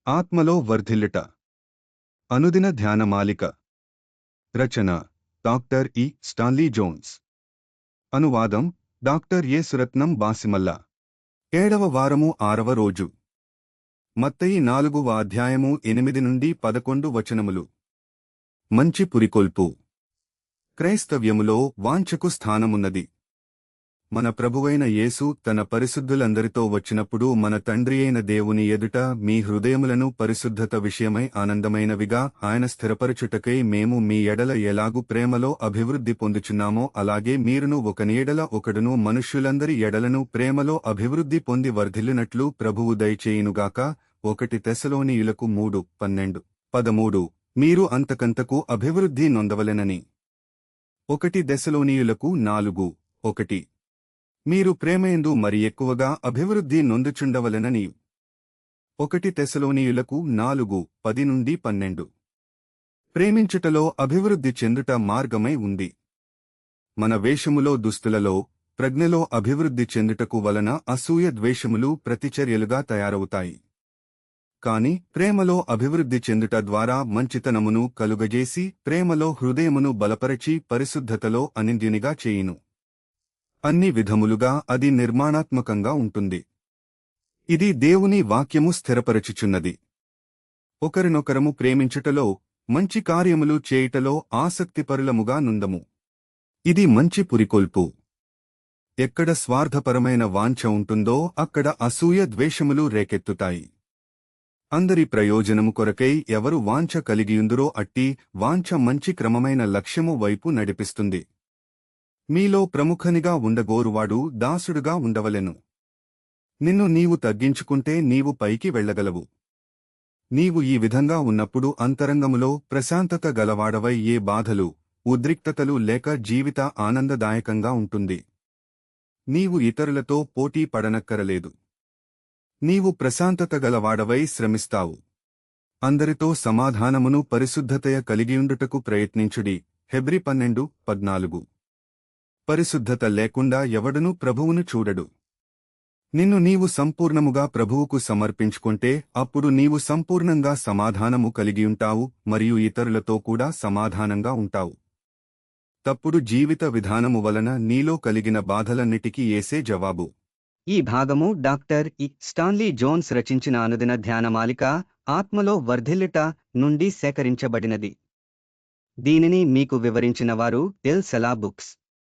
ఆత్మలో వర్ధిల్లుట. అనుదిన ధ్యానమాలిక. రచన డాక్టర్ ఇ. Stanley Jones. అనువాదం డాక్టర్ ఎ. సురత్నం బాసిమల్ల. 7వ వారము 6వ రోజు. మత్తయి 4వ అధ్యాయము 8-11 వచనములు. మంచి పురికొల్పు. క్రైస్తవ్యములో వాంఛకు స్థానమున్నది. మన ప్రభువైన యేసు తన పరిశుద్ధులందరితో వచ్చినప్పుడు మన తండ్రి అయిన దేవుని ఎదుట మీ హృదయములను పరిశుద్ధత విషయమై ఆనందమైనవిగా ఆయన స్థిరపరచుటకై మేము మీ ఎడల ఎలాగు ప్రేమలో అభివృద్ధి పొందుచున్నామో అలాగే మీరును ఒకని ఎడల ఒకడును మనుష్యులందరి ఎడలను ప్రేమలో అభివృద్ధి పొంది వర్ధిల్లునట్లు ప్రభువు దయచేయునుగాక. 1 తెస్సలోనీయులకు 3:12-13. మీరు అంతకంతకు అభివృద్ధి నొందవలెనని. 1 తెస్సలోనీయులకు 4:1. మీరు ప్రేమయందు మరి ఎక్కువగా అభివృద్ధి నొందుచుండవలెనని. 1 తెస్సలోనీయులకు 4:10-12. ప్రేమించుటలో అభివృద్ధి చెందుట మార్గమై ఉంది. మన వేషములో దుస్తులలో, ప్రజ్ఞలో అభివృద్ధి చెందుటకు వలన అసూయ ద్వేషములు ప్రతిచర్యలుగా తయారవుతాయి. కాని ప్రేమలో అభివృద్ధి చెందుట ద్వారా మంచితనమును కలుగజేసి ప్రేమలో హృదయమును బలపరచి పరిశుద్ధతలో అనింద్యునిగా చేయును. అన్ని విధములుగా అది నిర్మాణాత్మకంగా ఉంటుంది. ఇది దేవుని వాక్యము స్థిరపరచుచున్నది. ఒకరినొకరము ప్రేమించుటలో, మంచి కార్యములు చేయుటలో ఆసక్తిపరులముగా నుందము. ఇది మంచి పురికొల్పు. ఎక్కడ స్వార్థపరమైన వాంఛ ఉంటుందో అక్కడ అసూయ ద్వేషములు రేకెత్తుతాయి. అందరి ప్రయోజనము కొరకై ఎవరు వాంఛ కలిగియుందురో అట్టి వాంఛ మంచి క్రమమైన లక్ష్యము వైపు నడిపిస్తుంది. మీలో ప్రముఖనిగా ఉండగోరువాడు దాసుడుగా ఉండవలెను. నిన్ను నీవు తగ్గించుకుంటే నీవు పైకి వెళ్ళగలవు. నీవు ఈ విధంగా ఉన్నప్పుడు అంతరంగములో ప్రశాంతత గలవాడవై ఏ బాధలు, ఉద్రిక్తతలు లేక జీవిత ఆనందదాయకంగా ఉంటుంది. నీవు ఇతరులతో పోటీ పడనక్కరలేదు. నీవు ప్రశాంతత గలవాడవై శ్రమిస్తావు. అందరితో సమాధానమును పరిశుద్ధతయ కలిగియుండుటకు ప్రయత్నించుడి. హెబ్రీ 12:14. పరిశుద్ధత లేకుండా ఎవడునూ ప్రభువును చూడడు. నిన్ను నీవు సంపూర్ణముగా ప్రభువుకు సమర్పించుకుంటే అప్పుడు నీవు సంపూర్ణంగా సమాధానము కలిగియుంటావు మరియు ఇతరులతో కూడా సమాధానంగా ఉంటావు. తప్పుడు జీవిత విధానము వలన నీలో కలిగిన బాధలన్నిటికీ యేసే జవాబు. ఈ భాగము డాక్టర్ ఇ. స్టాన్లీ జోన్స్ రచించిన అనుదిన ధ్యానమాలిక ఆత్మలో వర్ధిల్లుట నుండి సేకరించబడినది. దీనిని మీకు వివరించిన వారు ఎల్. సెలా బుక్స్.